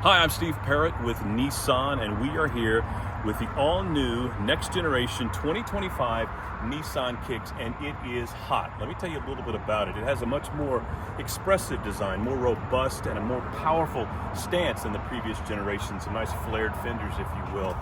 Hi, I'm Steve Parrott with Nissan, and we are here with the all-new, next-generation 2025 Nissan Kicks, and it is hot. Let me tell you a little bit about it. It has a much more expressive design, more robust, and a more powerful stance than the previous generation. Some nice flared fenders, if you will.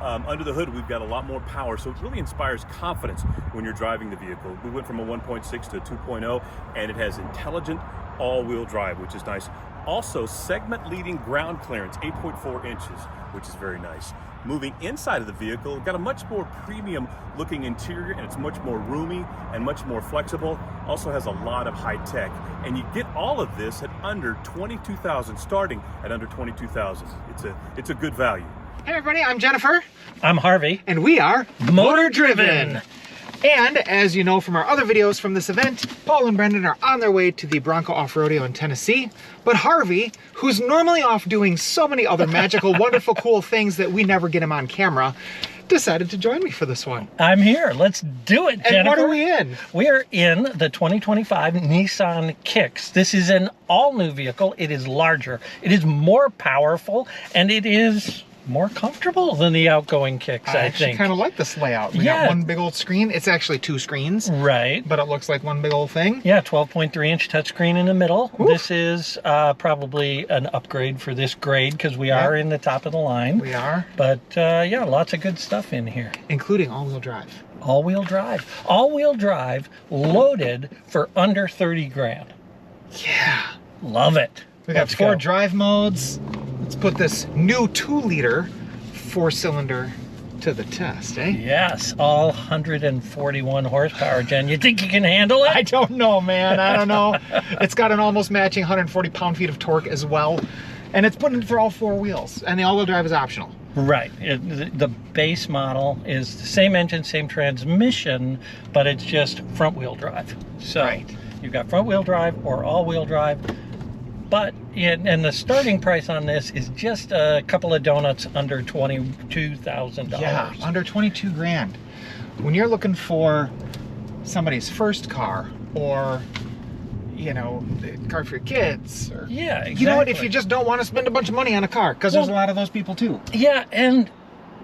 Under the hood, we've got a lot more power, so it really inspires confidence when you're driving the vehicle. We went from a 1.6 to a 2.0, and it has intelligent all-wheel drive, which is nice. Also, segment-leading ground clearance, 8.4 inches, which is very nice. Moving inside of the vehicle, we've got a much more premium-looking interior, and it's much more roomy and much more flexible. Also has a lot of high tech, and you get all of this at under $22,000, starting at under $22,000. It's a good value. Hey everybody, I'm Jennifer. I'm Harvey. And we are Motor Driven. And as you know from our other videos from this event, Paul and Brendan are on their way to the Bronco Off-Rodeo in Tennessee. But Harvey, who's normally off doing so many other magical, wonderful, cool things that we never get him on camera, decided to join me for this one. I'm here. Let's do it, Jennifer. And what are we in? We are in the 2025 Nissan Kicks. This is an all-new vehicle. It is larger, it is more powerful, and it is more comfortable than the outgoing Kicks, I actually think. kind of like this layout. We got one big old screen. It's actually two screens. Right. But it looks like one big old thing. Yeah, 12.3-inch touchscreen in the middle. Oof. This is probably an upgrade for this grade because we are in the top of the line. We are. But yeah, lots of good stuff in here. Including all-wheel drive. All-wheel drive. All-wheel drive loaded for under 30 grand. Yeah. Love it. We got Let's four go. drive modes. Let's put this new 2-liter 4-cylinder to the test, eh? Yes, all 141 horsepower, Jen. You think you can handle it? I don't know, man. I don't know. It's got an almost matching 140 pound-feet of torque as well. And it's put in for all four wheels. And the all-wheel drive is optional. Right. The base model is the same engine, same transmission, but it's just front-wheel drive. So you've got front-wheel drive or all-wheel drive. But, and the starting price on this is just a couple of donuts under $22,000. Yeah, under 22 grand. When you're looking for somebody's first car, or, you know, a car for your kids, or, yeah, exactly. You know what, if you just don't want to spend a bunch of money on a car, because there's a lot of those people too. Yeah, and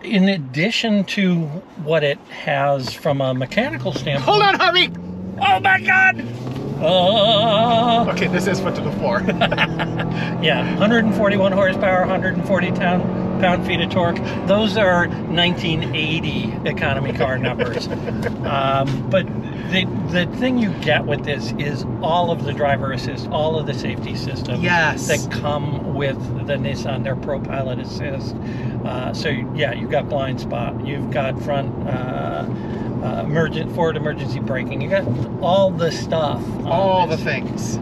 in addition to what it has from a mechanical standpoint... Hold on, Harvey! Oh my God! Okay, this is foot to the floor. Yeah, 141 horsepower, 140 pound-feet of torque. Those are 1980 economy car numbers. But the thing you get with this is all of the driver assist, all of the safety systems that come with the Nissan, their Pro Pilot Assist. So yeah, you've got blind spot, you've got front forward emergency braking, you got all the stuff, all the things,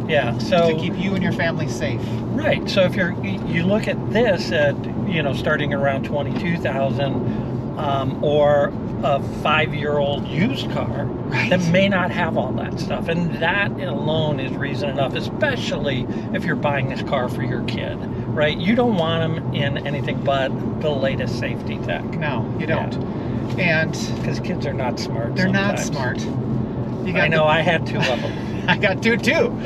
so to keep you and your family safe. Right. So if you look at this at, you know, starting around 22,000, or a 5-year-old used car that may not have all that stuff, and that alone is reason enough, especially if you're buying this car for your kid, right? You don't want them in anything but the latest safety tech. No, you don't. And because kids are not smart. They're sometimes. not smart. I know. I had 2 of them. I got 2 too.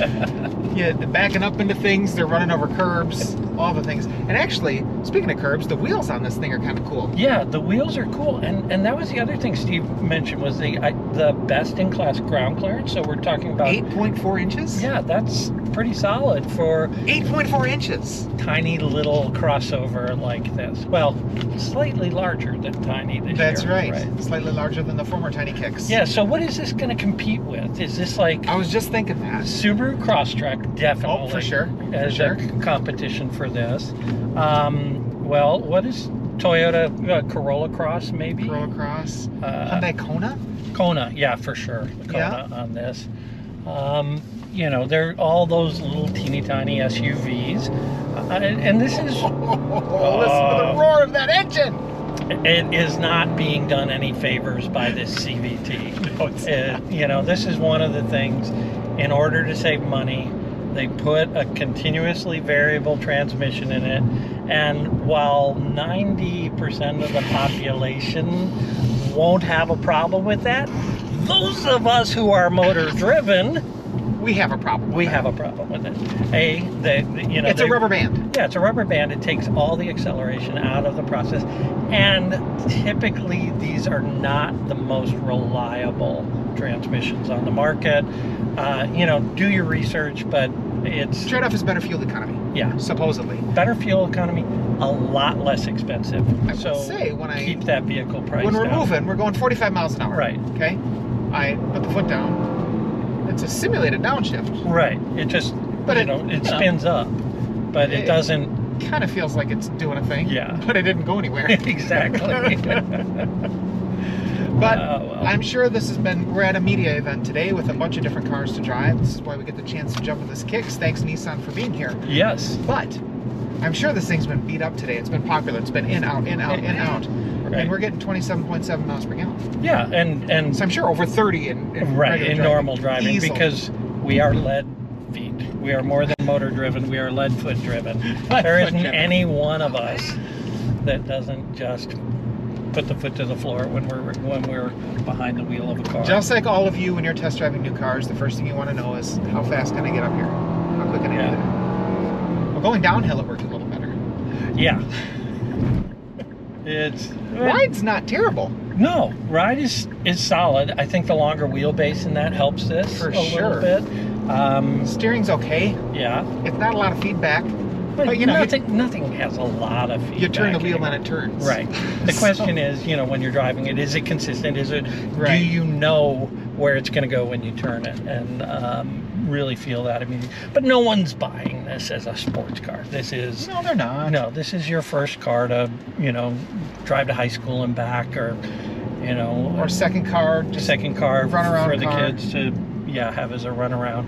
Yeah, they're backing up into things. They're running over curbs. All the things. And actually, speaking of curbs, the wheels on this thing are kind of cool. Yeah, the wheels are cool, and that was the other thing Steve mentioned was the best-in-class ground clearance. So we're talking about 8.4 inches. Yeah, that's pretty solid for 8.4 inches. Tiny little crossover like this. Well, slightly larger than tiny this year. That's right. Slightly larger than the former Tiny Kicks. Yeah. So what is this going to compete with? Is this like? I was just thinking that. Subaru Crosstrek, definitely. Oh, for sure. As a competition for this. Well, what is Toyota Corolla Cross, maybe? Corolla Cross. Hyundai Kona? Kona, yeah, for sure. Kona on this. You know, they're all those little teeny tiny SUVs. And this is... listen to the roar of that engine! It is not being done any favors by this CVT. No, it's not. You know, this is one of the things, in order to save money, they put a continuously variable transmission in it, and while 90% of the population won't have a problem with that, those of us who are motor driven we have a problem with We that. have a problem with it. It's a rubber band. Yeah, it's a rubber band. It takes all the acceleration out of the process, and typically these are not the most reliable transmissions on the market. Do your research, but it's Trade-off is better fuel economy. Yeah. Supposedly. Better fuel economy, a lot less expensive. I would say keep that vehicle price when we're down. moving, we're going 45 miles an hour. Right. Okay. I put the foot down. It's a simulated downshift. Right. It just, But it spins up, but it doesn't. Kind of feels like it's doing a thing. Yeah. But it didn't go anywhere. Exactly. But Well. I'm sure we're at a media event today with a bunch of different cars to drive. This is why we get the chance to jump in this Kicks. Thanks Nissan for being here. Yes. But I'm sure this thing's been beat up today. It's been popular. It's been in, out, in, out, in, out. Right. And we're getting 27.7 miles per gallon. Yeah, and So I'm sure over 30 in right, regular in driving. normal driving, Easily. because we are lead feet. We are more than motor driven. We are lead foot driven. There isn't driven. any one of us that doesn't just put the foot to the floor when we're behind the wheel of a car. Just like all of you when you're test driving new cars, the first thing you want to know is how fast can I get up here? How quick can I do that? Well, going downhill it worked a little better. Yeah. It's Ride's not terrible. No, ride is solid. I think the longer wheelbase in that helps this For a sure. little bit. Steering's okay. Yeah, It's not a lot of feedback. but you know, nothing has a lot of feedback. You turn the wheel anymore. and it turns. Right. The question is, when you're driving it, is it consistent? Do Right. you know where it's going to go when you turn it, and really feel that immediately? But no one's buying this as a sports car. This is No, they're not. no. This is your first car to drive to high school and back, or Or second car, just second car run around for the car. kids to have as a runaround.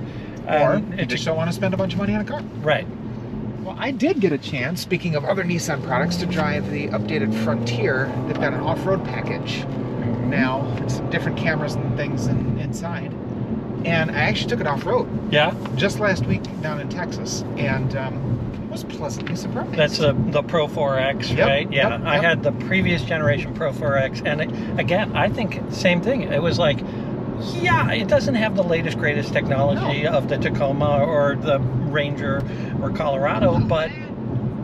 or And you just don't want to spend a bunch of money on a car. right. Well, I did get a chance, speaking of other Nissan products, to drive the updated Frontier. They've got an off-road package now, and some different cameras and things inside. And I actually took it off-road Yeah, just last week down in Texas, and was pleasantly surprised. that's the Pro 4X, Yep, right? Yeah, yep, I yep. had the previous generation Pro 4X, and again, I think same thing. It was like, yeah, it doesn't have the latest, greatest technology No. of the Tacoma or the Ranger or Colorado, but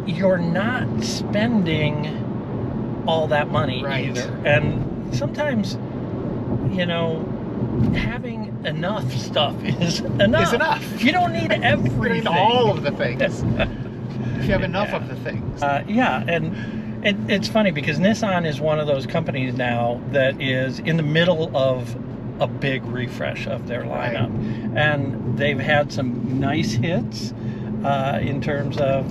you're not spending all that money Right. either. And sometimes, having enough stuff is enough. Is enough. You don't need You everything. need all of the things. If you have enough Yeah. of the things. Yeah, and it's funny because Nissan is one of those companies now that is in the middle of a big refresh of their Right. lineup, and they've had some nice hits in terms of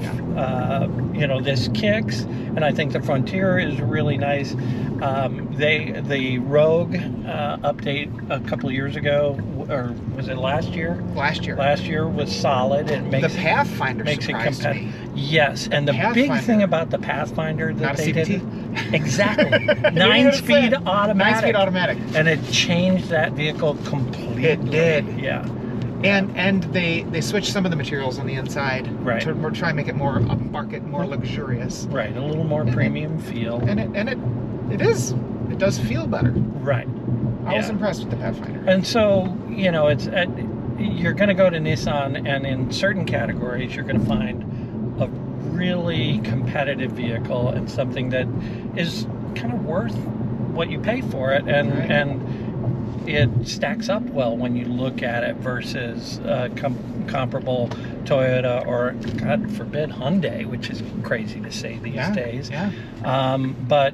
this Kicks, and I think the Frontier is really nice. The Rogue update a couple of years ago, or was it last year? Last year. Last year was solid. It makes The Pathfinder makes it surprised competitive. me. Yes, and the big Pathfinder. thing about the Pathfinder that Not a they CVT? did exactly You're gonna 9-speed say automatic. 9-speed automatic. And it changed that vehicle completely. It did. Yeah. And they switched some of the materials on the inside Right. to try and make it more upmarket, more luxurious. Right. A little more premium feel. And it does feel better. Right. I was Yeah. impressed with the Pathfinder. And so, it's you're going to go to Nissan, and in certain categories, you're going to find a really competitive vehicle and something that is kind of worth what you pay for it, and Right. and it stacks up well when you look at it versus comparable Toyota or, God forbid, Hyundai, which is crazy to say these days. Yeah. But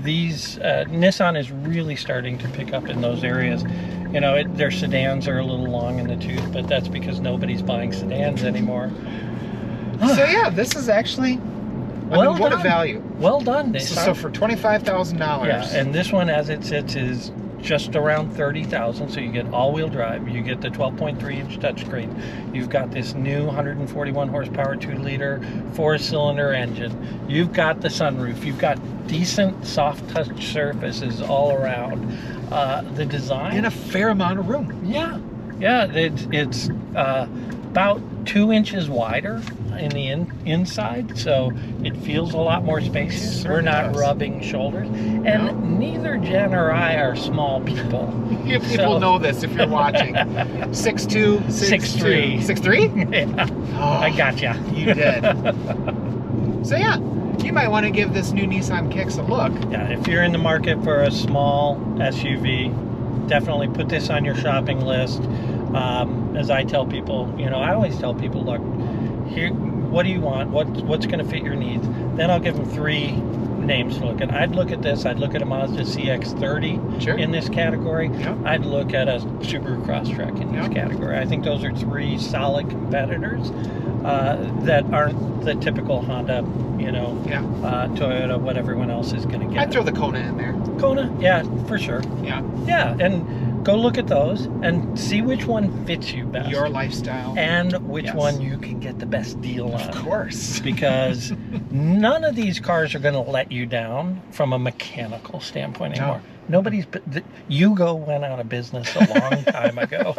these Nissan is really starting to pick up in those areas. Their sedans are a little long in the tooth, but that's because nobody's buying sedans anymore. So yeah, this is actually Well what a done. value. Well done, Nissan. So for $25,000. Yeah, and this one, as it sits, is just around $30,000. So you get all-wheel drive. You get the 12.3-inch touchscreen. You've got this new 141 horsepower 2-liter 4-cylinder engine. You've got the sunroof. You've got decent soft touch surfaces all around. The design And a fair amount of room. Yeah, it's about 2 inches wider in the inside, so it feels a lot more spacious. We're not rubbing shoulders, and neither Jen or I are small people. You people know this if you're watching. 6'2", 6'3". 6'3"? Yeah. Oh, I gotcha. You did. So yeah, you might want to give this new Nissan Kicks a look. Yeah, if you're in the market for a small SUV, definitely put this on your shopping list. As I tell people, I always tell people, look, here, what do you want? What's going to fit your needs? Then I'll give them 3 names to look at. I'd look at this. I'd look at a Mazda CX-30 in this category. Yep. I'd look at a Subaru Crosstrek in this category. I think those are 3 solid competitors that aren't the typical Honda, Toyota, what everyone else is going to get. I'd throw the Kona in there. Kona, yeah, for sure. Yeah. Yeah, and go look at those and see which one fits you best. Your lifestyle. And which one you can get the best deal on. Of course. Because none of these cars are going to let you down from a mechanical standpoint anymore. Nobody's... Yugo went out of business a long time ago.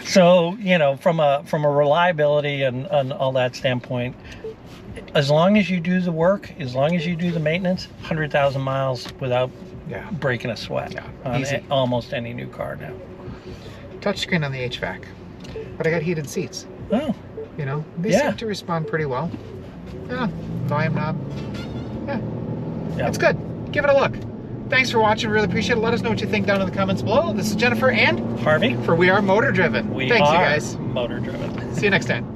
So, from a reliability and all that standpoint, as long as you do the work, as long as you do the maintenance, 100,000 miles without breaking a sweat on almost any new car now. Touchscreen on the HVAC, but I got heated seats. Oh. They seem to respond pretty well. Yeah, volume knob. Yeah, it's good. Give it a look. Thanks for watching. Really appreciate it. Let us know what you think down in the comments below. This is Jennifer and Harvey for We Are Motor Driven. Thanks, you guys. Motor Driven. See you next time.